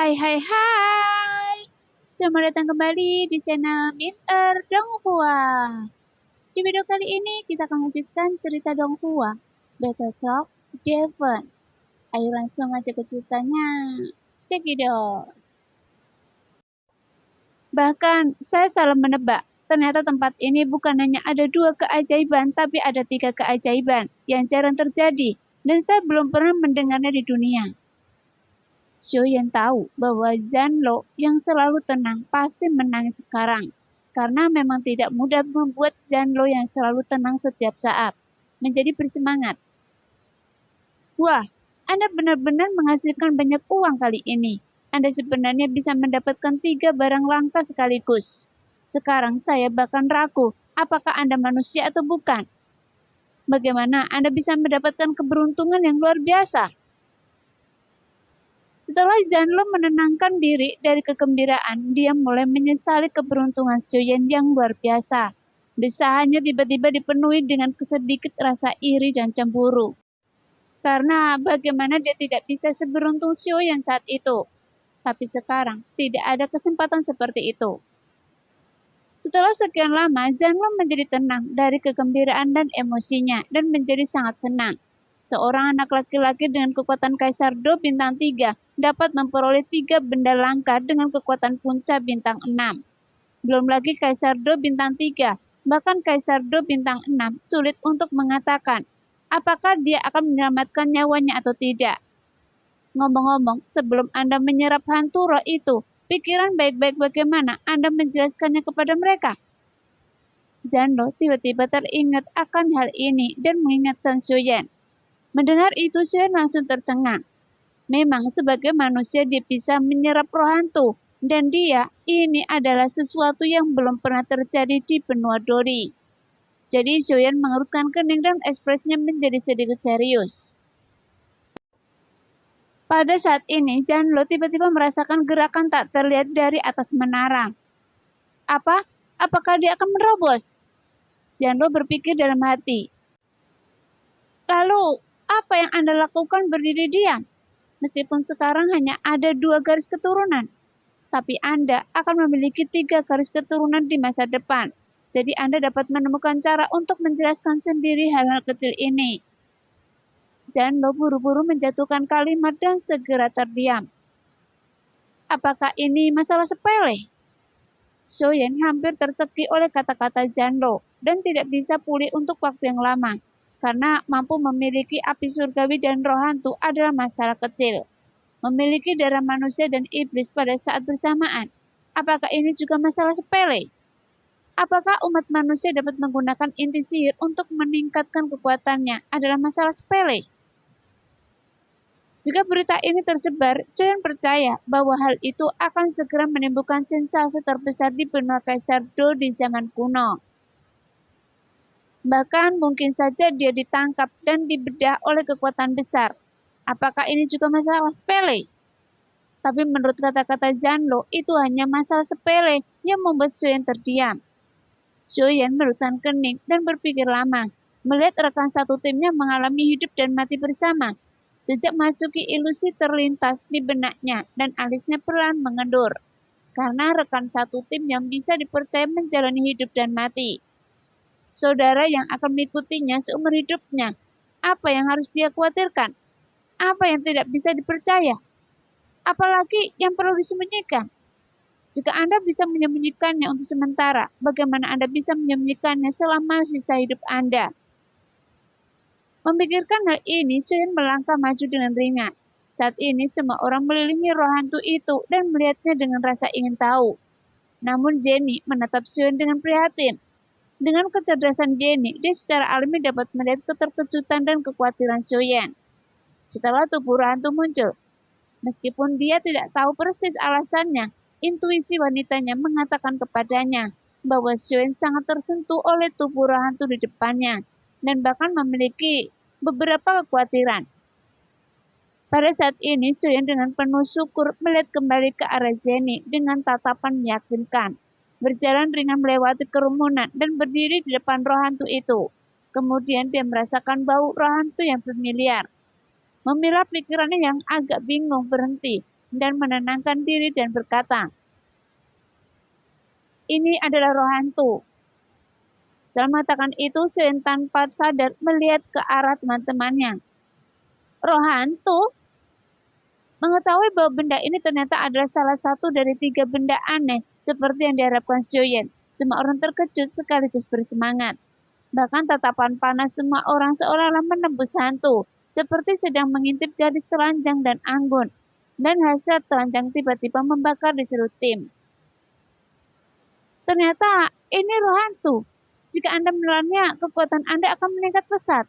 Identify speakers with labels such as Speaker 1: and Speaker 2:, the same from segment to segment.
Speaker 1: Hai. Selamat datang kembali di channel Mister Donghua. Di video kali ini kita akan lanjutkan cerita Donghua, Battle Talk Devon. Ayo langsung aja ke ceritanya. Cekidot. Bahkan saya salah menebak. Ternyata tempat ini bukan hanya ada 2 keajaiban, tapi ada 3 keajaiban yang jarang terjadi dan saya belum pernah mendengarnya di dunia. Xiaoyan tahu bahwa Zanlo yang selalu tenang pasti menangis sekarang, karena memang tidak mudah membuat Zanlo yang selalu tenang setiap saat menjadi bersemangat. Wah, Anda benar-benar menghasilkan banyak uang kali ini. Anda sebenarnya bisa mendapatkan 3 barang langka sekaligus. Sekarang saya bahkan ragu, apakah Anda manusia atau bukan? Bagaimana Anda bisa mendapatkan keberuntungan yang luar biasa? Setelah Zanlo menenangkan diri dari kegembiraan, dia mulai menyesali keberuntungan Xiaoyan yang luar biasa. Desahannya tiba-tiba dipenuhi dengan sedikit rasa iri dan cemburu. Karena bagaimana dia tidak bisa seberuntung Xiaoyan saat itu. Tapi sekarang tidak ada kesempatan seperti itu. Setelah sekian lama, Zanlo menjadi tenang dari kegembiraan dan emosinya dan menjadi sangat senang. Seorang anak laki-laki dengan kekuatan Kaisar Do bintang 3 dapat memperoleh 3 benda langka dengan kekuatan punca bintang 6. Belum lagi Kaisar Do bintang 3, bahkan Kaisar Do bintang 6 sulit untuk mengatakan apakah dia akan menyelamatkan nyawanya atau tidak. Ngomong-ngomong, sebelum Anda menyerap hantu roh itu, pikiran baik-baik bagaimana Anda menjelaskannya kepada mereka. Zanlo tiba-tiba teringat akan hal ini dan mengingatkan Xiaoyan. Mendengar itu, Xiaoyan langsung tercengang. Memang sebagai manusia dia bisa menyerap roh hantu, dan ini adalah sesuatu yang belum pernah terjadi di benua Dori. Jadi Xiaoyan mengerutkan kening dan ekspresinya menjadi sedikit serius. Pada saat ini, Zanlo tiba-tiba merasakan gerakan tak terlihat dari atas menara. Apakah dia akan menerobos? Zanlo berpikir dalam hati. Lalu, apa yang Anda lakukan berdiri diam? Meskipun sekarang hanya ada 2 garis keturunan, tapi Anda akan memiliki 3 garis keturunan di masa depan. Jadi Anda dapat menemukan cara untuk menjelaskan sendiri hal-hal kecil ini. Zanlo buru-buru menjatuhkan kalimat dan segera terdiam. Apakah ini masalah sepele? Xiaoyan hampir tercekik oleh kata-kata Zanlo dan tidak bisa pulih untuk waktu yang lama. Karena mampu memiliki api surgawi dan roh hantu adalah masalah kecil. Memiliki darah manusia dan iblis pada saat bersamaan. Apakah ini juga masalah sepele? Apakah umat manusia dapat menggunakan inti sihir untuk meningkatkan kekuatannya adalah masalah sepele? Jika berita ini tersebar, Xiaoyan percaya bahwa hal itu akan segera menimbulkan sensasi terbesar di benua Kaisar Do di zaman kuno. Bahkan mungkin saja dia ditangkap dan dibedah oleh kekuatan besar. Apakah ini juga masalah sepele? Tapi menurut kata-kata Zanlo, itu hanya masalah sepele yang membuat Xiaoyan terdiam. Xiaoyan merutkan kening dan berpikir lama, melihat rekan satu timnya mengalami hidup dan mati bersama. Sejak masuki ilusi terlintas di benaknya dan alisnya perlahan mengendur. Karena rekan satu tim yang bisa dipercaya menjalani hidup dan mati. Saudara yang akan mengikutinya seumur hidupnya. Apa yang harus dia khawatirkan? Apa yang tidak bisa dipercaya? Apalagi yang perlu disembunyikan? Jika Anda bisa menyembunyikannya untuk sementara, bagaimana Anda bisa menyembunyikannya selama sisa hidup Anda? Memikirkan hal ini, Xiaoyan melangkah maju dengan ringan. Saat ini semua orang melilingi roh hantu itu dan melihatnya dengan rasa ingin tahu. Namun Jenny menatap Xiaoyan dengan prihatin. Dengan kecerdasan Jenny, dia secara alami dapat melihat keterkejutan dan kekhawatiran Xiaoyan. Setelah tubuh roh hantu muncul, meskipun dia tidak tahu persis alasannya, intuisi wanitanya mengatakan kepadanya bahwa Xiaoyan sangat tersentuh oleh tubuh roh hantu di depannya dan bahkan memiliki beberapa kekhawatiran. Pada saat ini, Xiaoyan dengan penuh syukur melihat kembali ke arah Jenny dengan tatapan meyakinkan. Berjalan ringan melewati kerumunan dan berdiri di depan roh hantu itu. Kemudian dia merasakan bau roh hantu yang familiar. Memilah pikirannya yang agak bingung berhenti dan menenangkan diri dan berkata, "Ini adalah roh hantu." Setelah mengatakan itu, Suen tanpa sadar melihat ke arah teman-temannya. Roh hantu? Mengetahui bahwa benda ini ternyata adalah salah satu dari 3 benda aneh seperti yang diharapkan Xiaoyan. Semua orang terkejut sekaligus bersemangat. Bahkan tatapan panas semua orang seolah-olah menembus hantu, seperti sedang mengintip garis telanjang dan anggun. Dan hasrat telanjang tiba-tiba membakar di seluruh tim. Ternyata ini roh hantu. Jika Anda menelannya, kekuatan Anda akan meningkat pesat.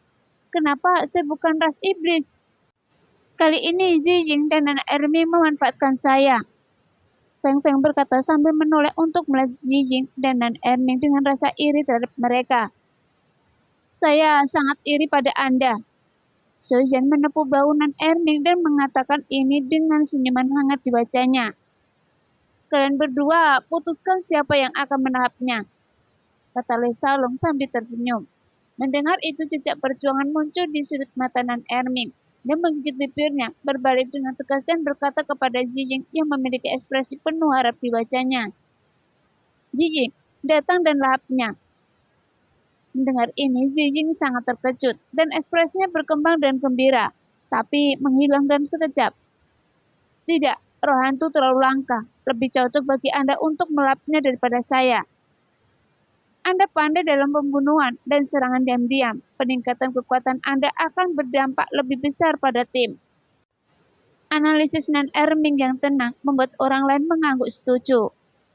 Speaker 1: Kenapa saya bukan ras iblis? Kali ini Jijing dan Nana Ermi memanfaatkan saya. Feng Feng berkata sambil menoleh untuk melihat Jijing dan Nana Ermi dengan rasa iri terhadap mereka. Saya sangat iri pada Anda. Xiaoyan menepuk bahu Nan Erming dan mengatakan ini dengan senyuman hangat di wajahnya. Kalian berdua putuskan siapa yang akan menahapnya, kata Lei Salong sambil tersenyum. Mendengar itu jejak perjuangan muncul di sudut mata Nan Erming. Dia menggigit bibirnya, berbalik dengan tegas dan berkata kepada Zijing yang memiliki ekspresi penuh harap di wajahnya. Zijing, datang dan lahapnya. Mendengar ini, Zijing sangat terkejut dan ekspresinya berkembang dan gembira, tapi menghilang dalam sekejap. Tidak, roh hantu terlalu langka. Lebih cocok bagi Anda untuk melahapnya daripada saya. Anda pandai dalam pembunuhan dan serangan diam-diam. Peningkatan kekuatan Anda akan berdampak lebih besar pada tim. Analisis Nan Erming yang tenang membuat orang lain mengangguk setuju.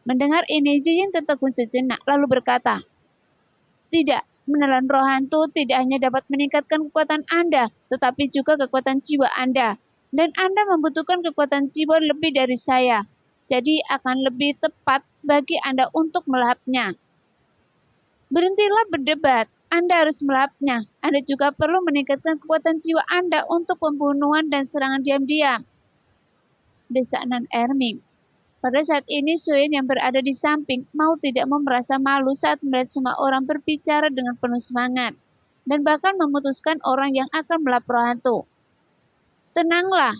Speaker 1: Mendengar ini, Zijing tertegun sejenak lalu berkata, "Tidak, menelan roh hantu tidak hanya dapat meningkatkan kekuatan Anda, tetapi juga kekuatan jiwa Anda. Dan Anda membutuhkan kekuatan jiwa lebih dari saya. Jadi akan lebih tepat bagi Anda untuk melahapnya. Berhentilah berdebat. Anda harus melahapnya. Anda juga perlu meningkatkan kekuatan jiwa Anda untuk pembunuhan dan serangan diam-diam," desak Nan Erming. Pada saat ini, Suen yang berada di samping mau tidak mau merasa malu saat melihat semua orang berbicara dengan penuh semangat, dan bahkan memutuskan orang yang akan melapor hantu. Tenanglah.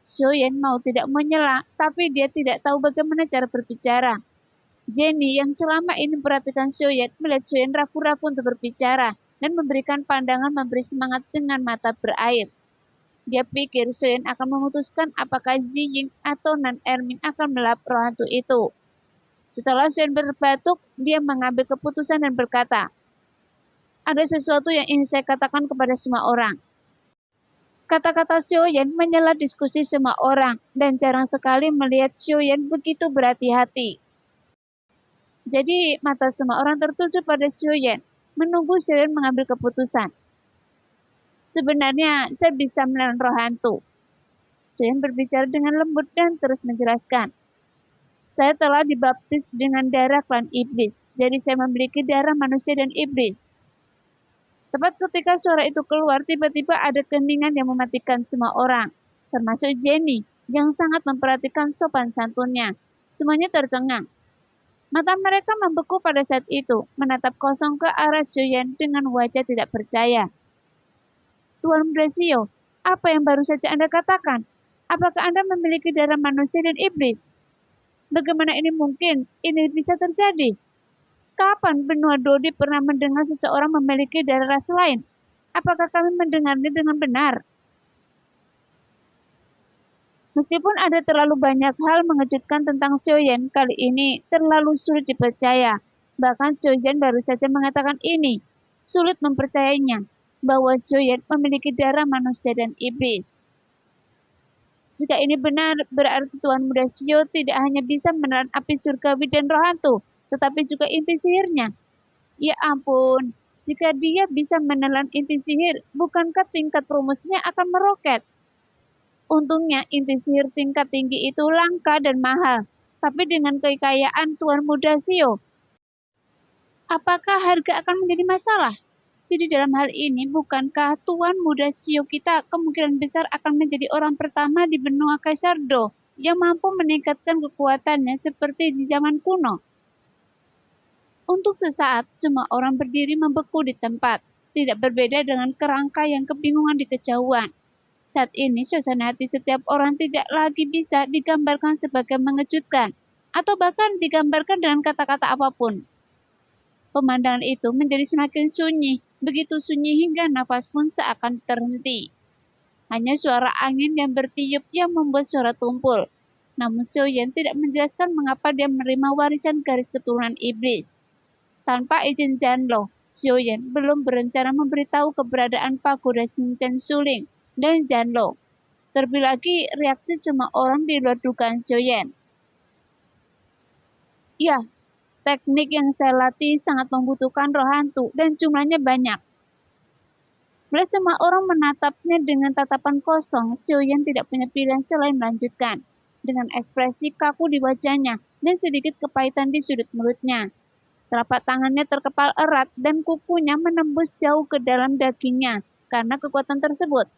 Speaker 1: Suen mau tidak menyela, tapi dia tidak tahu bagaimana cara berbicara. Jenny yang selama ini memperhatikan Xiaoyan melihat Xiaoyan ragu-ragu untuk berbicara dan memberikan pandangan memberi semangat dengan mata berair. Dia pikir Xiaoyan akan memutuskan apakah Zijing atau Nan Erming akan melapor hantu itu. Setelah Xiaoyan berbatuk, dia mengambil keputusan dan berkata, "Ada sesuatu yang ingin saya katakan kepada semua orang." Kata-kata Xiaoyan menyela diskusi semua orang dan jarang sekali melihat Xiaoyan begitu berhati-hati. Jadi mata semua orang tertuju pada Xiaoyan, menunggu Xiaoyan mengambil keputusan. "Sebenarnya saya bisa menelan roh hantu." Xiaoyan berbicara dengan lembut dan terus menjelaskan. "Saya telah dibaptis dengan darah klan iblis, jadi saya memiliki darah manusia dan iblis." Tepat ketika suara itu keluar, tiba-tiba ada keningan yang mematikan semua orang, termasuk Jenny yang sangat memperhatikan sopan santunnya. Semuanya tercengang. Mata mereka membeku pada saat itu, menatap kosong ke arah Xiaoyan dengan wajah tidak percaya. "Tuan Muda Xiao, apa yang baru saja Anda katakan? Apakah Anda memiliki darah manusia dan iblis? Bagaimana ini mungkin? Ini bisa terjadi. Kapan benua Dodi pernah mendengar seseorang memiliki darah ras lain? Apakah kami mendengarnya dengan benar?" Meskipun ada terlalu banyak hal mengejutkan tentang Xiaoyan, kali ini terlalu sulit dipercaya. Bahkan Xiaoyan baru saja mengatakan ini. Sulit mempercayainya bahwa Xiaoyan memiliki darah manusia dan iblis. Jika ini benar, berarti Tuan Muda Xiao tidak hanya bisa menelan api surgawi dan roh hantu, tetapi juga inti sihirnya. Ya ampun, jika dia bisa menelan inti sihir, bukankah tingkat rumusnya akan meroket? Untungnya inti sihir tingkat tinggi itu langka dan mahal. Tapi dengan kekayaan Tuan Muda Xiao, apakah harga akan menjadi masalah? Jadi dalam hal ini, bukankah Tuan Muda Xiao kita kemungkinan besar akan menjadi orang pertama di benua Kaisar Do yang mampu meningkatkan kekuatannya seperti di zaman kuno? Untuk sesaat, semua orang berdiri membeku di tempat. Tidak berbeda dengan kerangka yang kebingungan di kejauhan. Saat ini suasana hati setiap orang tidak lagi bisa digambarkan sebagai mengejutkan, atau bahkan digambarkan dengan kata-kata apapun. Pemandangan itu menjadi semakin sunyi, begitu sunyi hingga nafas pun seakan terhenti. Hanya suara angin yang bertiup yang membuat suara tumpul. Namun Xiaoyan tidak menjelaskan mengapa dia menerima warisan garis keturunan iblis. Tanpa izin Janlo, Xiaoyan belum berencana memberitahu keberadaan pagoda Xinchen Suling dan Janlo. Terlebih lagi reaksi semua orang di luar dugaan Xiaoyan. Ya, teknik yang saya latih sangat membutuhkan roh hantu dan jumlahnya banyak. Melihat semua orang menatapnya dengan tatapan kosong, Xiaoyan tidak punya pilihan selain melanjutkan. Dengan ekspresi kaku di wajahnya dan sedikit kepahitan di sudut mulutnya. Telapak tangannya terkepal erat dan kukunya menembus jauh ke dalam dagingnya karena kekuatan tersebut.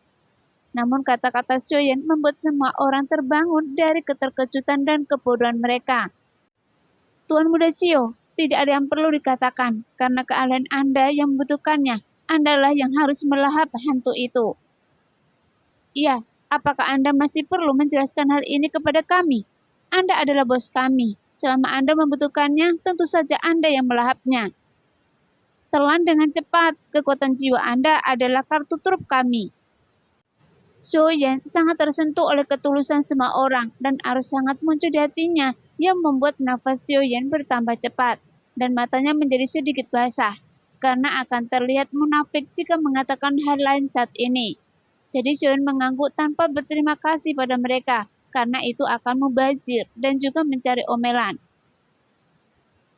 Speaker 1: Namun kata-kata Xiaoyan membuat semua orang terbangun dari keterkejutan dan kebodohan mereka. Tuan Muda Xiao, tidak ada yang perlu dikatakan, karena keahlian Anda yang membutuhkannya, Andalah yang harus melahap hantu itu. Iya, apakah Anda masih perlu menjelaskan hal ini kepada kami? Anda adalah bos kami. Selama Anda membutuhkannya, tentu saja Anda yang melahapnya. Telan dengan cepat, kekuatan jiwa Anda adalah kartu truf kami. Xiaoyan sangat tersentuh oleh ketulusan semua orang dan arus sangat muncul di hatinya yang membuat nafas Xiaoyan bertambah cepat dan matanya menjadi sedikit basah karena akan terlihat munafik jika mengatakan hal lain saat ini. Jadi Xiaoyan mengangguk tanpa berterima kasih pada mereka karena itu akan mubazir dan juga mencari omelan.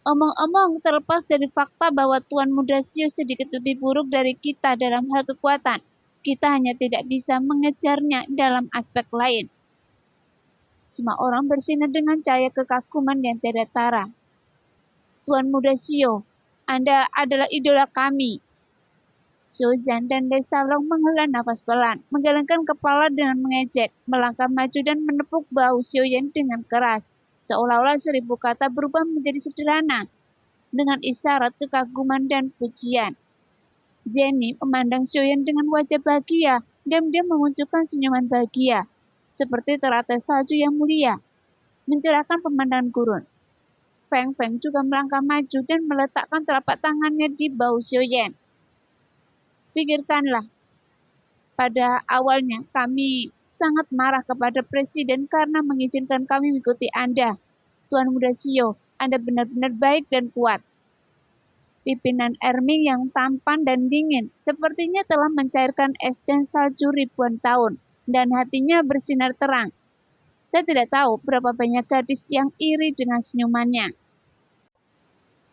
Speaker 1: Omong-omong, terlepas dari fakta bahwa Tuan Muda Xiao sedikit lebih buruk dari kita dalam hal kekuatan, kita hanya tidak bisa mengejarnya dalam aspek lain. Semua orang bersinar dengan cahaya kekaguman yang tidak tara. Tuan Muda Xiao, Anda adalah idola kami. Xiaozhan dan Desa Long menghela nafas pelan, menggelengkan kepala dengan mengejek, melangkah maju dan menepuk bahu Xiaoyan dengan keras, seolah-olah 1000 kata berubah menjadi sederhana, dengan isyarat kekaguman dan pujian. Jenny memandang Xiaoyan dengan wajah bahagia, diam-diam memunculkan senyuman bahagia, seperti teratai salju yang mulia, mencerahkan pemandangan gurun. Feng Feng juga melangkah maju dan meletakkan telapak tangannya di bahu Xiaoyan. Pikirkanlah, pada awalnya kami sangat marah kepada Presiden karena mengizinkan kami mengikuti Anda. Tuan Muda Xiao, Anda benar-benar baik dan kuat. Pimpinan Erming yang tampan dan dingin sepertinya telah mencairkan es dan salju ribuan tahun, dan hatinya bersinar terang. Saya tidak tahu berapa banyak gadis yang iri dengan senyumannya.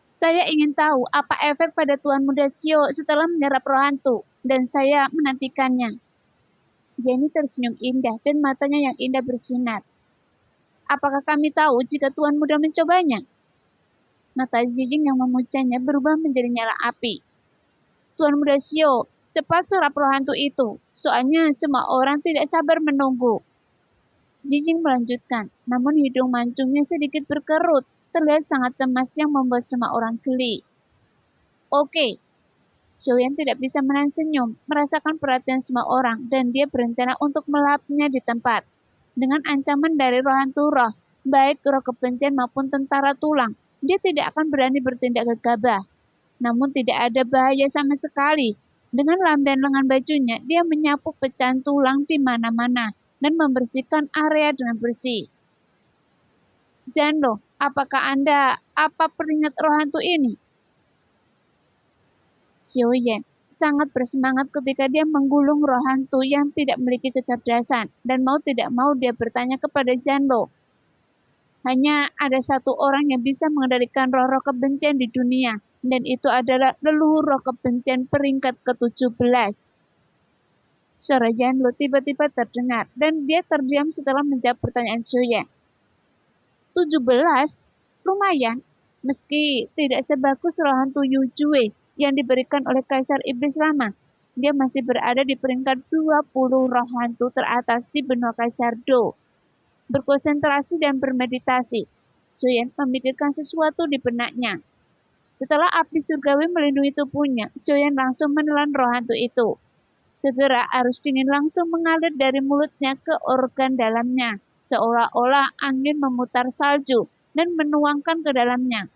Speaker 1: Saya ingin tahu apa efek pada Tuan Muda Xiao setelah menyerap roh hantu, dan saya menantikannya. Jenny tersenyum indah dan matanya yang indah bersinar. Apakah kami tahu jika Tuan Muda mencobanya? Mata Zijing yang memujanya berubah menjadi nyala api. Tuan Muda Xiao, cepat serap roh hantu itu, soalnya semua orang tidak sabar menunggu. Zijing melanjutkan, namun hidung mancungnya sedikit berkerut, terlihat sangat cemas yang membuat semua orang geli. Oke, Xiaoyan tidak bisa menahan senyum, merasakan perhatian semua orang, dan dia berencana untuk melahapnya di tempat. Dengan ancaman dari roh hantu roh, baik roh kebencian maupun tentara tulang, dia tidak akan berani bertindak gegabah. Namun tidak ada bahaya sama sekali. Dengan lampion lengan bajunya, dia menyapu pecahan tulang di mana-mana dan membersihkan area dengan bersih. Janlo, apakah Anda peringat roh hantu ini? Xiaoyan sangat bersemangat ketika dia menggulung roh hantu yang tidak memiliki kecerdasan dan mau tidak mau dia bertanya kepada Janlo. Hanya ada satu orang yang bisa mengendalikan roh-roh kebencian di dunia, dan itu adalah leluhur roh kebencian peringkat ke-17. Suara Janlo tiba-tiba terdengar, dan dia terdiam setelah menjawab pertanyaan Xiaoyan. 17? Lumayan, meski tidak sebagus roh hantu Yu Jue yang diberikan oleh Kaisar Iblis Lama. Dia masih berada di peringkat 20 roh hantu teratas di benua Kaisar Do. Berkonsentrasi dan bermeditasi, Xiaoyan memikirkan sesuatu di benaknya. Setelah api surgawi melindungi tubuhnya, Xiaoyan langsung menelan roh hantu itu. Segera arus dingin langsung mengalir dari mulutnya ke organ dalamnya, seolah-olah angin memutar salju dan menuangkan ke dalamnya.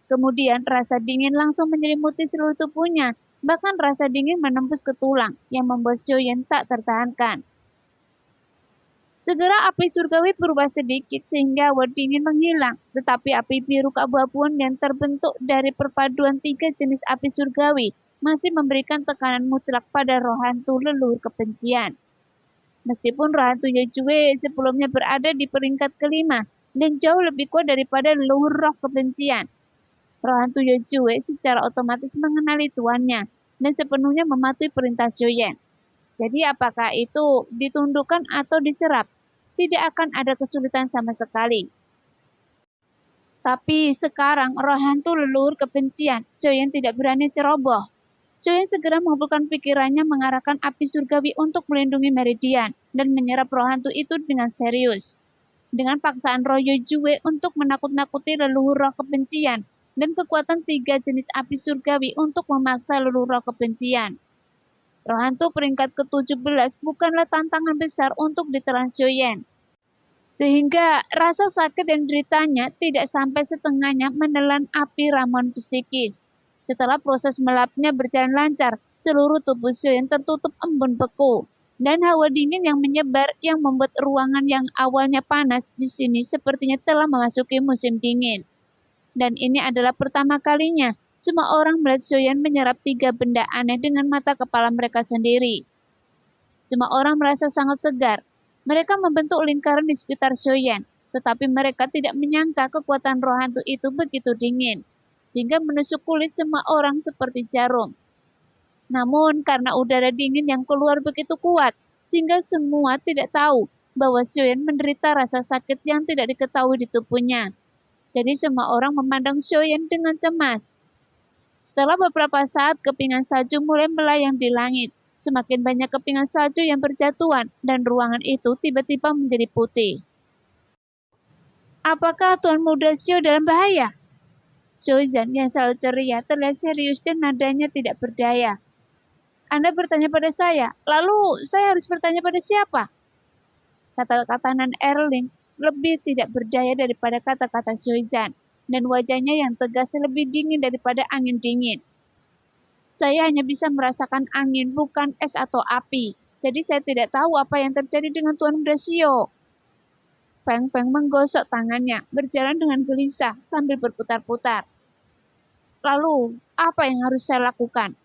Speaker 1: Kemudian rasa dingin langsung menyelimuti seluruh tubuhnya, bahkan rasa dingin menembus ke tulang yang membuat Xiaoyan tak tertahankan. Segera api surgawi berubah sedikit sehingga awan dingin menghilang, tetapi api biru keabu-abuan yang terbentuk dari perpaduan 3 jenis api surgawi masih memberikan tekanan mutlak pada roh hantu leluhur kebencian. Meskipun roh hantu Yejue sebelumnya berada di peringkat kelima dan jauh lebih kuat daripada leluhur roh kebencian, roh hantu Yejue secara otomatis mengenali tuannya dan sepenuhnya mematuhi perintah Xiaoyan. Jadi apakah itu ditundukkan atau diserap? Tidak akan ada kesulitan sama sekali. Tapi sekarang roh hantu leluhur kebencian, Xiaoyan tidak berani ceroboh. Xiaoyan segera mengumpulkan pikirannya mengarahkan api surgawi untuk melindungi Meridian dan menyerap roh hantu itu dengan serius. Dengan paksaan roh Yejue untuk menakut-nakuti leluhur roh kebencian dan kekuatan 3 jenis api surgawi untuk memaksa leluhur roh kebencian. Roh hantu peringkat ke-17 bukanlah tantangan besar untuk ditelan Xiaoyan. Sehingga rasa sakit dan deritanya tidak sampai setengahnya menelan api ramuan psikis. Setelah proses melapnya berjalan lancar, seluruh tubuh Xiaoyan tertutup embun beku. Dan hawa dingin yang menyebar yang membuat ruangan yang awalnya panas di sini sepertinya telah memasuki musim dingin. Dan ini adalah pertama kalinya semua orang melihat Xiaoyan menyerap 3 benda aneh dengan mata kepala mereka sendiri. Semua orang merasa sangat segar. Mereka membentuk lingkaran di sekitar Xiaoyan, tetapi mereka tidak menyangka kekuatan roh hantu itu begitu dingin, sehingga menusuk kulit semua orang seperti jarum. Namun karena udara dingin yang keluar begitu kuat, sehingga semua tidak tahu bahwa Xiaoyan menderita rasa sakit yang tidak diketahui di tubuhnya. Jadi semua orang memandang Xiaoyan dengan cemas. Setelah beberapa saat, kepingan salju mulai melayang di langit. Semakin banyak kepingan salju yang berjatuhan, dan ruangan itu tiba-tiba menjadi putih. Apakah Tuan Muda Xiao dalam bahaya? Xiaozan yang selalu ceria terlihat serius dan nadanya tidak berdaya. Anda bertanya pada saya, lalu saya harus bertanya pada siapa? Kata-kata Nan Erling lebih tidak berdaya daripada kata-kata Xiaozan, dan wajahnya yang tegas lebih dingin daripada angin dingin. Saya hanya bisa merasakan angin, bukan es atau api. Jadi saya tidak tahu apa yang terjadi dengan Tuan Muda Xiao. Feng Feng menggosok tangannya, berjalan dengan gelisah sambil berputar-putar. Lalu, apa yang harus saya lakukan?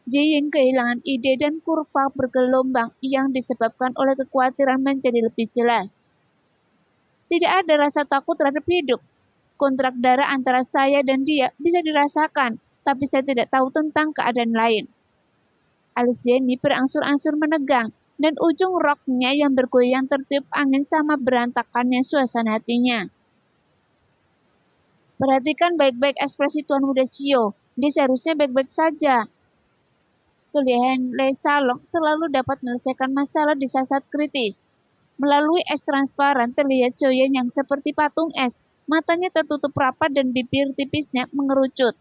Speaker 1: Jiying kehilangan ide dan kurva bergelombang yang disebabkan oleh kekhawatiran menjadi lebih jelas. Tidak ada rasa takut terhadap hidup. Kontrak darah antara saya dan dia bisa dirasakan, tapi saya tidak tahu tentang keadaan lain. Alis Jenny berangsur-angsur menegang, dan ujung roknya yang bergoyang tertiup angin sama berantakannya suasana hatinya. Perhatikan baik-baik ekspresi Tuan Muda Xiao, dia seharusnya baik-baik saja. Kelihayan Lei Salong selalu dapat menyelesaikan masalah di saat kritis. Melalui es transparan terlihat Xiaoyan yang seperti patung es, matanya tertutup rapat dan bibir tipisnya mengerucut.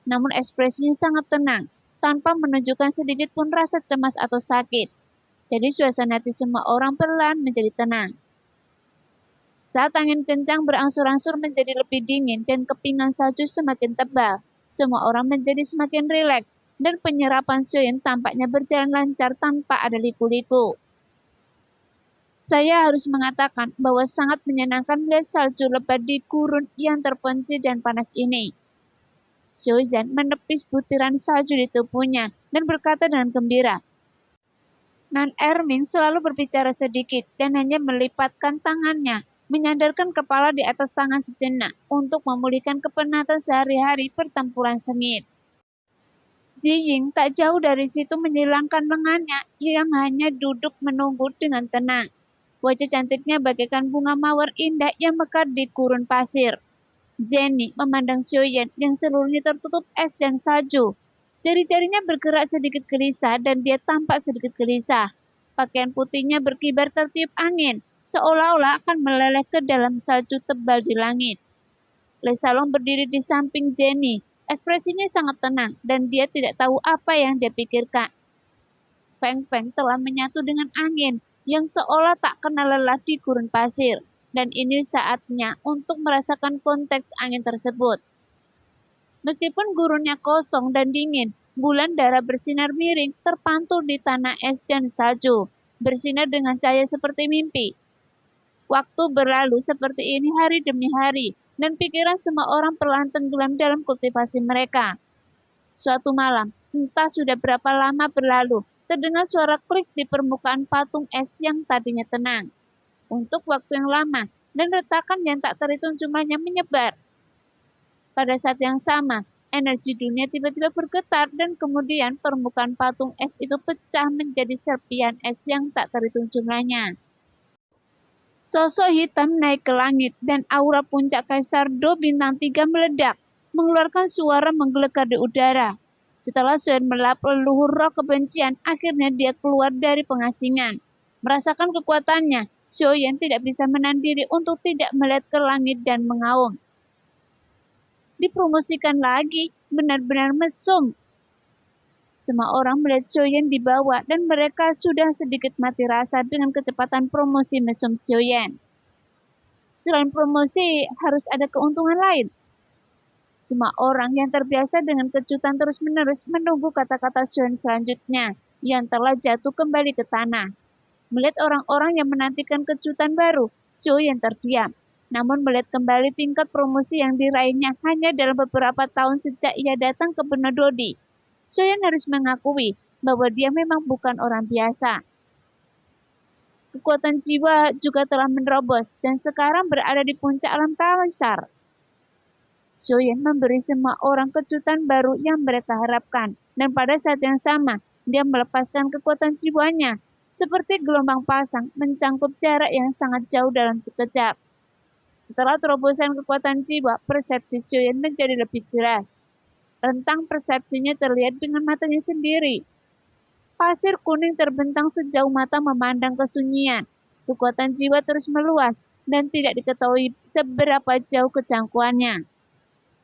Speaker 1: Namun ekspresinya sangat tenang, tanpa menunjukkan sedikit pun rasa cemas atau sakit. Jadi suasana hati semua orang perlahan menjadi tenang. Saat angin kencang berangsur-angsur menjadi lebih dingin dan kepingan salju semakin tebal, semua orang menjadi semakin rileks dan penyerapan Xiaoyan tampaknya berjalan lancar tanpa ada liku-liku. Saya harus mengatakan bahwa sangat menyenangkan melihat salju lebat di gurun yang terpencil dan panas ini. Xiaozan menepis butiran salju di tubuhnya dan berkata dengan gembira. Nan Erming selalu berbicara sedikit dan hanya melipatkan tangannya, menyandarkan kepala di atas tangan sejenak untuk memulihkan kepenatan sehari-hari pertempuran sengit. Jiying tak jauh dari situ menyilangkan lengannya yang hanya duduk menunggu dengan tenang. Wajah cantiknya bagaikan bunga mawar indah yang mekar di gurun pasir. Jenny memandang Xiaoyan yang seluruhnya tertutup es dan salju. Jari-jarinya bergerak sedikit gelisah dan dia tampak sedikit gelisah. Pakaian putihnya berkibar tertiup angin, seolah-olah akan meleleh ke dalam salju tebal di langit. Lei Salong berdiri di samping Jenny, Ekspresinya sangat tenang dan dia tidak tahu apa yang dia pikirkan. Feng Feng telah menyatu dengan angin yang seolah tak kenal lelah di gurun pasir, dan ini saatnya untuk merasakan konteks angin tersebut. Meskipun gurunnya kosong dan dingin, bulan dara bersinar miring terpantul di tanah es dan salju, bersinar dengan cahaya seperti mimpi. Waktu berlalu seperti ini hari demi hari, dan pikiran semua orang perlahan tenggelam dalam kultivasi mereka. Suatu malam, entah sudah berapa lama berlalu, terdengar suara klik di permukaan patung es yang tadinya tenang. Untuk waktu yang lama, dan retakan yang tak terhitung jumlahnya menyebar. Pada saat yang sama, energi dunia tiba-tiba bergetar dan kemudian permukaan patung es itu pecah menjadi serpian es yang tak terhitung jumlahnya. Sosok hitam naik ke langit dan aura puncak Kaisar Do Bintang 3 meledak, mengeluarkan suara menggelegar di udara. Setelah Xion melap leluhur roh kebencian, akhirnya dia keluar dari pengasingan. Merasakan kekuatannya, Xion tidak bisa menahan diri untuk tidak melihat ke langit dan mengaum. Dipromosikan lagi, benar-benar mesum. Semua orang melihat Xiaoyan dibawa dan mereka sudah sedikit mati rasa dengan kecepatan promosi mesum Xiaoyan. Selain promosi, harus ada keuntungan lain. Semua orang yang terbiasa dengan kejutan terus-menerus menunggu kata-kata Xiaoyan selanjutnya yang telah jatuh kembali ke tanah. Melihat orang-orang yang menantikan kejutan baru, Xiaoyan terdiam. Namun melihat kembali tingkat promosi yang diraihnya hanya dalam beberapa tahun sejak ia datang ke Benua Dodi, Xiaoyan harus mengakui bahwa dia memang bukan orang biasa. Kekuatan jiwa juga telah menerobos dan sekarang berada di puncak alam kaisar. Xiaoyan memberi semua orang kejutan baru yang mereka harapkan, dan pada saat yang sama, dia melepaskan kekuatan jiwanya, seperti gelombang pasang mencangkup jarak yang sangat jauh dalam sekejap. Setelah terobosan kekuatan jiwa, persepsi Xiaoyan menjadi lebih jelas. Rentang persepsinya terlihat dengan matanya sendiri. Pasir kuning terbentang sejauh mata memandang kesunyian. Kekuatan jiwa terus meluas dan tidak diketahui seberapa jauh kejangkauannya.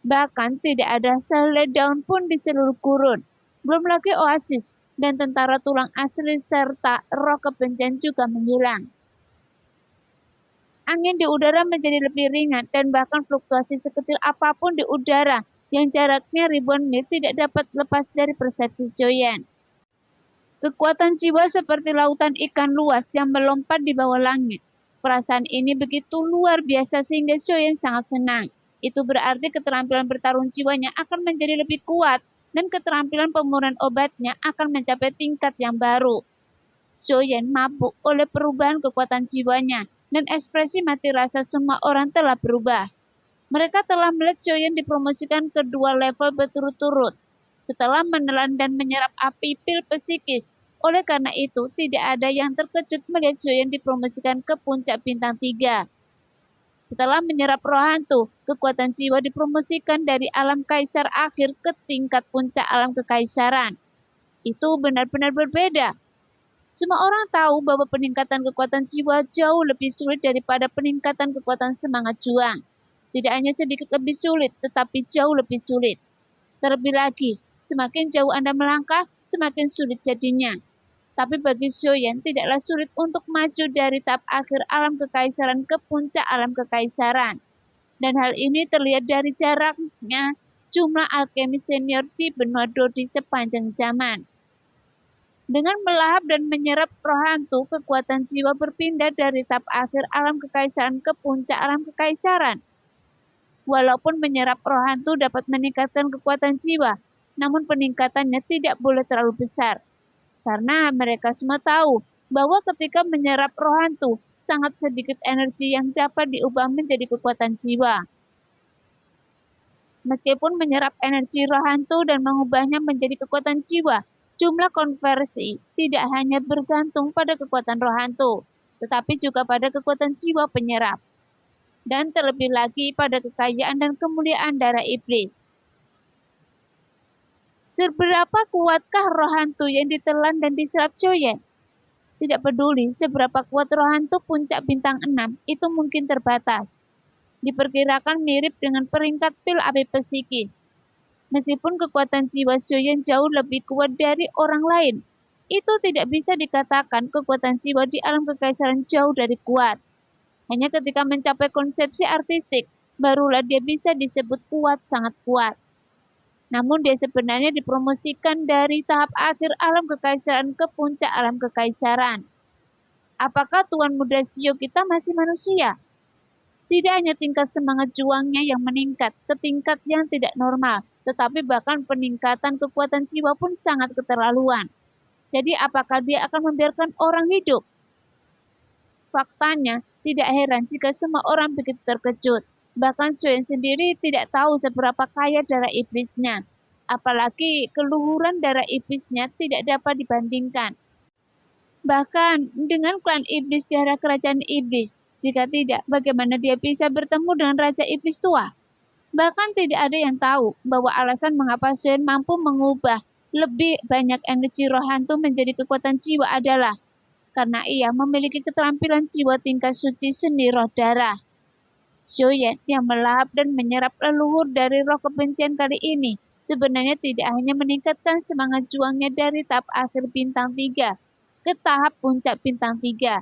Speaker 1: Bahkan tidak ada sehelai daun pun di seluruh gurun. Belum lagi oasis dan tentara tulang asli serta roh kebencian juga menghilang. Angin di udara menjadi lebih ringan dan bahkan fluktuasi sekecil apapun di udara yang jaraknya ribuan mil tidak dapat lepas dari persepsi Xiaoyan. Kekuatan jiwa seperti lautan ikan luas yang melompat di bawah langit. Perasaan ini begitu luar biasa sehingga Xiaoyan sangat senang. Itu berarti keterampilan bertarung jiwanya akan menjadi lebih kuat dan keterampilan pemurnian obatnya akan mencapai tingkat yang baru. Xiaoyan mabuk oleh perubahan kekuatan jiwanya dan ekspresi mati rasa semua orang telah berubah. Mereka telah melihat Xiaoyan dipromosikan ke 2 level berturut-turut setelah menelan dan menyerap api pil psikis. Oleh karena itu, tidak ada yang terkejut melihat Xiaoyan dipromosikan ke puncak bintang 3. Setelah menyerap roh hantu, kekuatan jiwa dipromosikan dari alam kaisar akhir ke tingkat puncak alam kekaisaran. Itu benar-benar berbeda. Semua orang tahu bahwa peningkatan kekuatan jiwa jauh lebih sulit daripada peningkatan kekuatan semangat juang. Tidak hanya sedikit lebih sulit, tetapi jauh lebih sulit. Terlebih lagi, semakin jauh Anda melangkah, semakin sulit jadinya. Tapi bagi Xiaoyan tidaklah sulit untuk maju dari tahap akhir alam kekaisaran ke puncak alam kekaisaran. Dan hal ini terlihat dari jaraknya jumlah alkemis senior di benua Dodi sepanjang zaman. Dengan melahap dan menyerap roh hantu, kekuatan jiwa berpindah dari tahap akhir alam kekaisaran ke puncak alam kekaisaran. Walaupun menyerap roh hantu dapat meningkatkan kekuatan jiwa, namun peningkatannya tidak boleh terlalu besar. Karena mereka semua tahu bahwa ketika menyerap roh hantu, sangat sedikit energi yang dapat diubah menjadi kekuatan jiwa. Meskipun menyerap energi roh hantu dan mengubahnya menjadi kekuatan jiwa, jumlah konversi tidak hanya bergantung pada kekuatan roh hantu, tetapi juga pada kekuatan jiwa penyerap. Dan terlebih lagi pada kekayaan dan kemuliaan darah iblis. Seberapa kuatkah roh hantu yang ditelan dan diserap Xiaoyan? Tidak peduli seberapa kuat roh hantu puncak bintang 6, itu mungkin terbatas. Diperkirakan mirip dengan peringkat pil api psikis. Meskipun kekuatan jiwa Xiuyan jauh lebih kuat dari orang lain, itu tidak bisa dikatakan kekuatan jiwa di alam kekaisaran jauh dari kuat. Hanya ketika mencapai konsepsi artistik, barulah dia bisa disebut kuat, sangat kuat. Namun dia sebenarnya dipromosikan dari tahap akhir alam kekaisaran ke puncak alam kekaisaran. Apakah Tuan Muda Xiu kita masih manusia? Tidak hanya tingkat semangat juangnya yang meningkat ke tingkat yang tidak normal, tetapi bahkan peningkatan kekuatan jiwa pun sangat keterlaluan. Jadi apakah dia akan membiarkan orang hidup? Faktanya, tidak heran jika semua orang begitu terkejut. Bahkan Xiuyan sendiri tidak tahu seberapa kaya darah iblisnya. Apalagi keluhuran darah iblisnya tidak dapat dibandingkan. Bahkan dengan klan iblis di arah kerajaan iblis. Jika tidak, bagaimana dia bisa bertemu dengan Raja Iblis tua? Bahkan tidak ada yang tahu bahwa alasan mengapa Xiuyan mampu mengubah lebih banyak energi roh hantu menjadi kekuatan jiwa adalah karena ia memiliki keterampilan jiwa tingkat suci seni roh darah. Xiuyan yang melahap dan menyerap leluhur dari roh kebencian kali ini sebenarnya tidak hanya meningkatkan semangat juangnya dari tahap akhir bintang 3 ke tahap puncak bintang 3,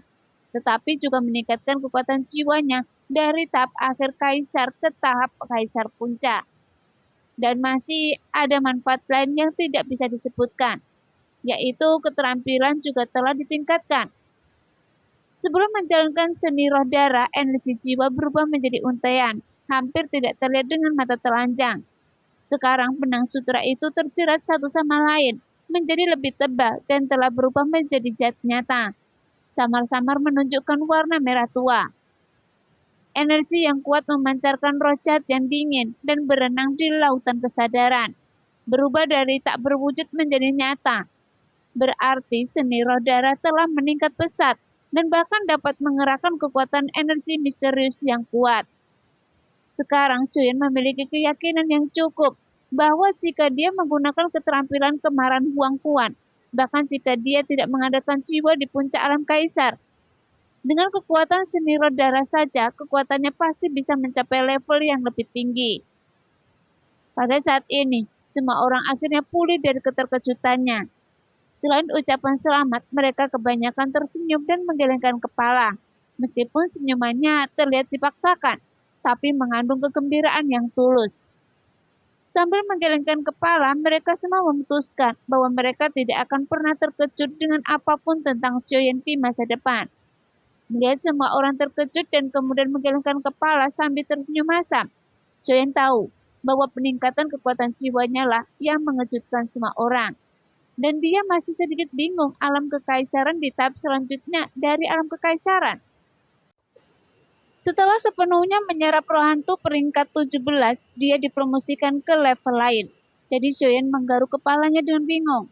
Speaker 1: tetapi juga meningkatkan kekuatan jiwanya dari tahap akhir kaisar ke tahap kaisar puncak. Dan masih ada manfaat lain yang tidak bisa disebutkan, yaitu keterampilan juga telah ditingkatkan. Sebelum menjalankan seni roh darah, energi jiwa berubah menjadi untaian, hampir tidak terlihat dengan mata telanjang. Sekarang benang sutra itu terjerat satu sama lain, menjadi lebih tebal dan telah berubah menjadi zat nyata. Samar-samar menunjukkan warna merah tua. Energi yang kuat memancarkan roh jahat yang dingin dan berenang di lautan kesadaran. Berubah dari tak berwujud menjadi nyata. Berarti seni roh darah telah meningkat pesat dan bahkan dapat mengerahkan kekuatan energi misterius yang kuat. Sekarang Xiuyan memiliki keyakinan yang cukup bahwa jika dia menggunakan keterampilan kemarahan Huang Kuan, bahkan jika dia tidak mengadakan jiwa di puncak alam kaisar, dengan kekuatan seni roh darah saja, kekuatannya pasti bisa mencapai level yang lebih tinggi. Pada saat ini, semua orang akhirnya pulih dari keterkejutannya. Selain ucapan selamat, mereka kebanyakan tersenyum dan menggelengkan kepala. Meskipun senyumannya terlihat dipaksakan, tapi mengandung kegembiraan yang tulus. Sambil menggelengkan kepala, mereka semua memutuskan bahwa mereka tidak akan pernah terkejut dengan apapun tentang Xiuyan di masa depan. Melihat semua orang terkejut dan kemudian menggelengkan kepala sambil tersenyum masam, Xiuyan tahu bahwa peningkatan kekuatan jiwanya lah yang mengejutkan semua orang. Dan dia masih sedikit bingung alam kekaisaran di tahap selanjutnya dari alam kekaisaran. Setelah sepenuhnya menyerap roh hantu peringkat 17, dia dipromosikan ke level lain. Jadi Xiuyan menggaruk kepalanya dengan bingung.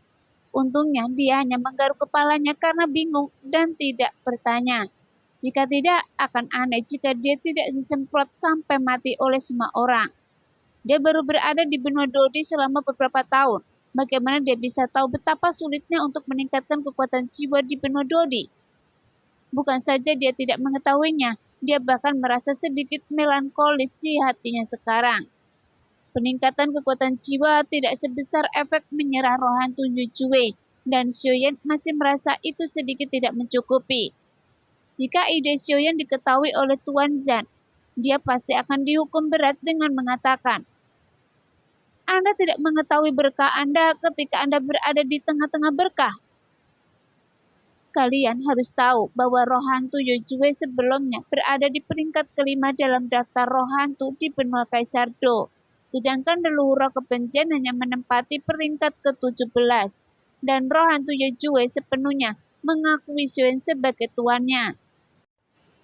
Speaker 1: Untungnya dia hanya menggaruk kepalanya karena bingung dan tidak bertanya. Jika tidak, akan aneh jika dia tidak disemprot sampai mati oleh semua orang. Dia baru berada di benua Dodi selama beberapa tahun. Bagaimana dia bisa tahu betapa sulitnya untuk meningkatkan kekuatan jiwa di benua Dodi? Bukan saja dia tidak mengetahuinya, dia bahkan merasa sedikit melankolis di hatinya sekarang. Peningkatan kekuatan jiwa tidak sebesar efek menyerah roh hantu Yujue, dan Xiuyan masih merasa itu sedikit tidak mencukupi. Jika ide Xiuyan diketahui oleh Tuan Zhan, dia pasti akan dihukum berat dengan mengatakan, Anda tidak mengetahui berkah Anda ketika Anda berada di tengah-tengah berkah. Kalian harus tahu bahwa roh hantu Yujue sebelumnya berada di peringkat kelima dalam daftar roh hantu di benua Kaisar Do. Sedangkan leluhur roh kebencian hanya menempati peringkat ke-17. Dan roh hantu Yujue sepenuhnya mengakui Xiuyan sebagai tuannya.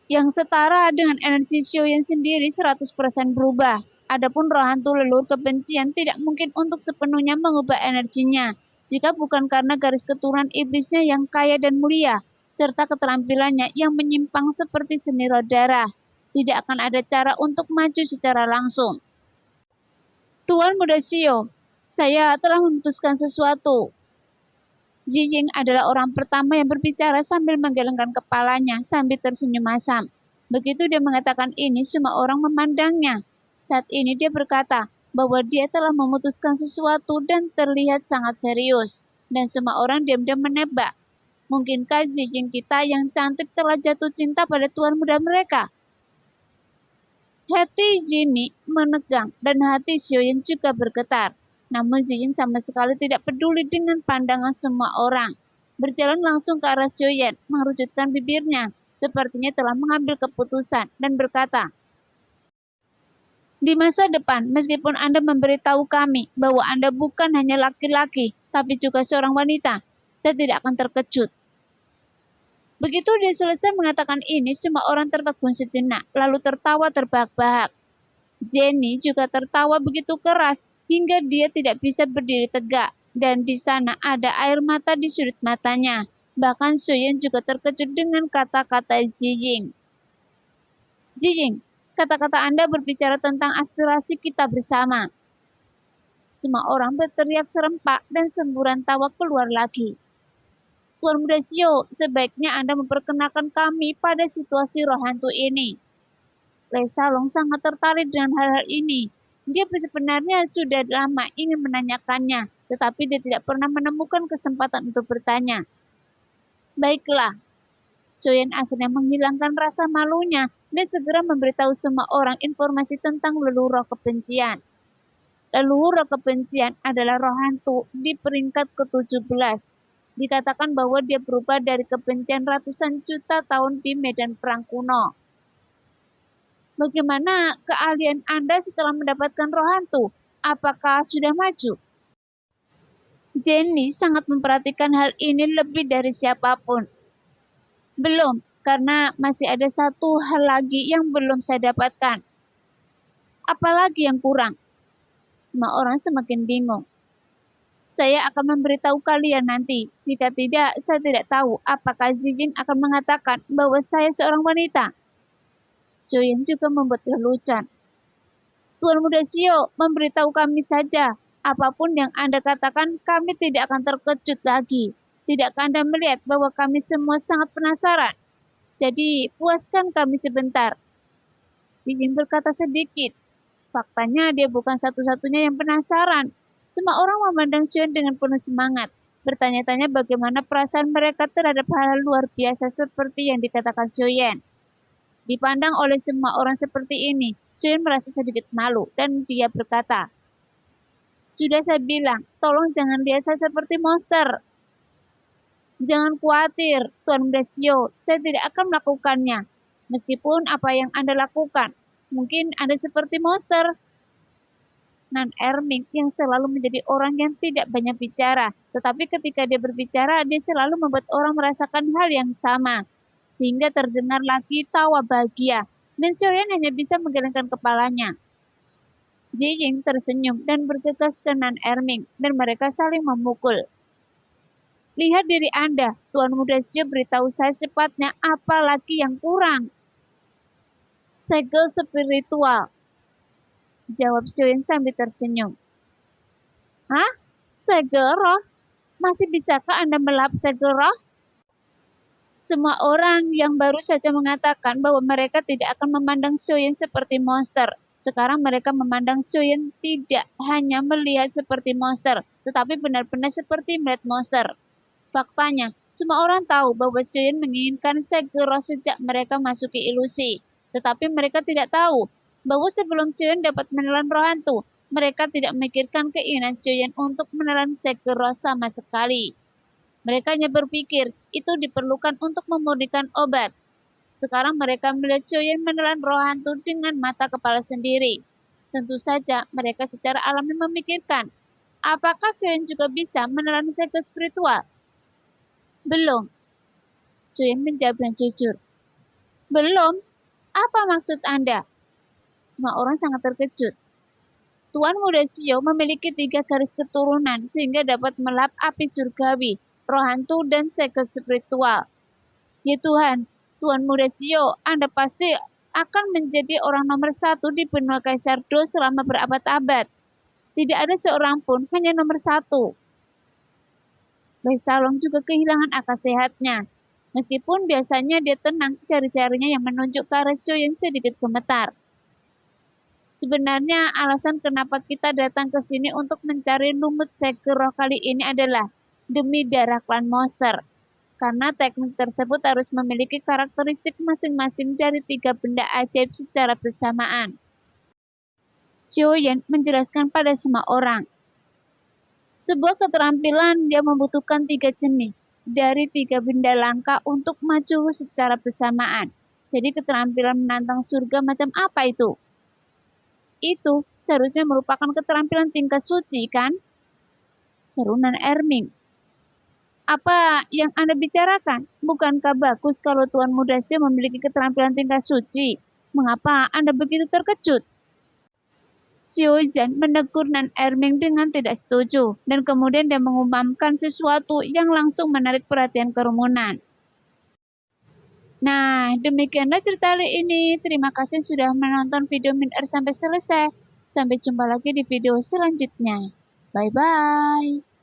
Speaker 1: Yang setara dengan energi Xiuyan sendiri 100% berubah. Adapun roh hantu leluhur kebencian tidak mungkin untuk sepenuhnya mengubah energinya. Jika bukan karena garis keturunan iblisnya yang kaya dan mulia, serta keterampilannya yang menyimpang seperti seni roh darah, tidak akan ada cara untuk maju secara langsung. Tuan Muda Xiu, saya telah memutuskan sesuatu. Ying adalah orang pertama yang berbicara sambil menggelengkan kepalanya sambil tersenyum masam. Begitu dia mengatakan ini, semua orang memandangnya. Saat ini dia berkata, bahwa dia telah memutuskan sesuatu dan terlihat sangat serius. Dan semua orang diam-diam menebak. Mungkinkah Zijin kita yang cantik telah jatuh cinta pada tuan muda mereka? Hati Jinny menegang dan hati Xiaoyan juga bergetar. Namun Zijin sama sekali tidak peduli dengan pandangan semua orang. Berjalan langsung ke arah Xiaoyan, mengerutkan bibirnya. Sepertinya telah mengambil keputusan dan berkata, "Di masa depan, meskipun Anda memberitahu kami bahwa Anda bukan hanya laki-laki, tapi juga seorang wanita, saya tidak akan terkejut." Begitu dia selesai mengatakan ini, semua orang tertegun sejenak, lalu tertawa terbahak-bahak. Jenny juga tertawa begitu keras, hingga dia tidak bisa berdiri tegak, dan di sana ada air mata di sudut matanya. Bahkan Xiaoyan juga terkejut dengan kata-kata Zijing. "Zijing, kata-kata Anda berbicara tentang aspirasi kita bersama." Semua orang berteriak serempak dan semburan tawa keluar lagi. "Tuan Muda Xiao, sebaiknya Anda memperkenalkan kami pada situasi roh hantu ini." Lei Salong sangat tertarik dengan hal-hal ini. Dia sebenarnya sudah lama ingin menanyakannya, tetapi dia tidak pernah menemukan kesempatan untuk bertanya. "Baiklah." Xiaoyan akhirnya menghilangkan rasa malunya dan segera memberitahu semua orang informasi tentang leluhur roh kebencian. Leluhur roh kebencian adalah roh hantu di peringkat ke-17. Dikatakan bahwa dia berubah dari kebencian ratusan juta tahun di medan perang kuno. Bagaimana keahlian Anda setelah mendapatkan roh hantu? Apakah sudah maju? Jenny sangat memperhatikan hal ini lebih dari siapapun. Belum, karena masih ada satu hal lagi yang belum saya dapatkan. Apalagi yang kurang? Semua orang semakin bingung. Saya akan memberitahu kalian nanti. Jika tidak, saya tidak tahu apakah Zijin akan mengatakan bahwa saya seorang wanita. Xiaoyan juga membuat lelucon. "Tuan Muda Xiao, memberitahu kami saja. Apapun yang Anda katakan, kami tidak akan terkejut lagi. Tidakkah Anda melihat bahwa kami semua sangat penasaran? Jadi, puaskan kami sebentar." Zijin berkata sedikit. Faktanya dia bukan satu-satunya yang penasaran. Semua orang memandang Xiaoyan dengan penuh semangat, bertanya-tanya bagaimana perasaan mereka terhadap hal luar biasa seperti yang dikatakan Xiaoyan. Dipandang oleh semua orang seperti ini, Xiaoyan merasa sedikit malu dan dia berkata, "Sudah saya bilang, tolong jangan lihat saya seperti monster." "Jangan khawatir, Tuan Muda Xiao, saya tidak akan melakukannya. Meskipun apa yang Anda lakukan, mungkin Anda seperti monster." Nan Erming yang selalu menjadi orang yang tidak banyak bicara, tetapi ketika dia berbicara, dia selalu membuat orang merasakan hal yang sama, sehingga terdengar lagi tawa bahagia, dan Xiaoyan hanya bisa menggelengkan kepalanya. Zijing tersenyum dan bergegas ke Nan Erming, dan mereka saling memukul. "Lihat diri Anda, Tuan Muda Xiao beritahu saya secepatnya apa lagi yang kurang." "Segel spiritual," jawab Xiaoyan sambil tersenyum. "Hah? Segel roh? Masih bisakah Anda melap segel roh?" Semua orang yang baru saja mengatakan bahwa mereka tidak akan memandang Xiaoyan seperti monster. Sekarang mereka memandang Xiaoyan tidak hanya melihat seperti monster, tetapi benar-benar seperti melihat monster. Faktanya, semua orang tahu bahwa Xiaoyan menginginkan segel roh sejak mereka masuki ilusi. Tetapi mereka tidak tahu bahwa sebelum Xiaoyan dapat menelan roh hantu, mereka tidak memikirkan keinginan Xiaoyan untuk menelan segel roh sama sekali. Mereka hanya berpikir itu diperlukan untuk memurnikan obat. Sekarang mereka melihat Xiaoyan menelan roh hantu dengan mata kepala sendiri. Tentu saja mereka secara alami memikirkan, apakah Xiaoyan juga bisa menelan segel spiritual? Belum. Xiaoyan menjawab dengan jujur. "Belum? Apa maksud Anda?" Semua orang sangat terkejut. Tuan Muda Xiao memiliki 3 garis keturunan sehingga dapat melap api surgawi, roh hantu, dan segel spiritual. Ya Tuhan, Tuan Muda Xiao, Anda pasti akan menjadi orang nomor 1 di benua Kaisar Do selama berabad-abad. Tidak ada seorang pun, hanya nomor 1. Lei Salong juga kehilangan akal sehatnya. Meskipun biasanya dia tenang, jari-jarinya yang menunjuk ke arah Xiaoyan sedikit gemetar. Sebenarnya alasan kenapa kita datang ke sini untuk mencari lumut Sekiro kali ini adalah demi darah klan monster. Karena teknik tersebut harus memiliki karakteristik masing-masing dari 3 benda ajaib secara bersamaan. Xiaoyan menjelaskan pada semua orang. Sebuah keterampilan dia membutuhkan 3 jenis dari 3 benda langka untuk maju secara bersamaan. Jadi keterampilan menantang surga macam apa itu? Itu seharusnya merupakan keterampilan tingkat suci, kan? Serunan Erming. Apa yang Anda bicarakan? Bukankah bagus kalau Tuan Muda Xie memiliki keterampilan tingkat suci? Mengapa Anda begitu terkejut? Xiaozhan menegur Nan Erming dengan tidak setuju, dan kemudian dia mengumumkan sesuatu yang langsung menarik perhatian kerumunan. Nah, demikianlah cerita kali ini. Terima kasih sudah menonton video Min sampai selesai. Sampai jumpa lagi di video selanjutnya. Bye-bye.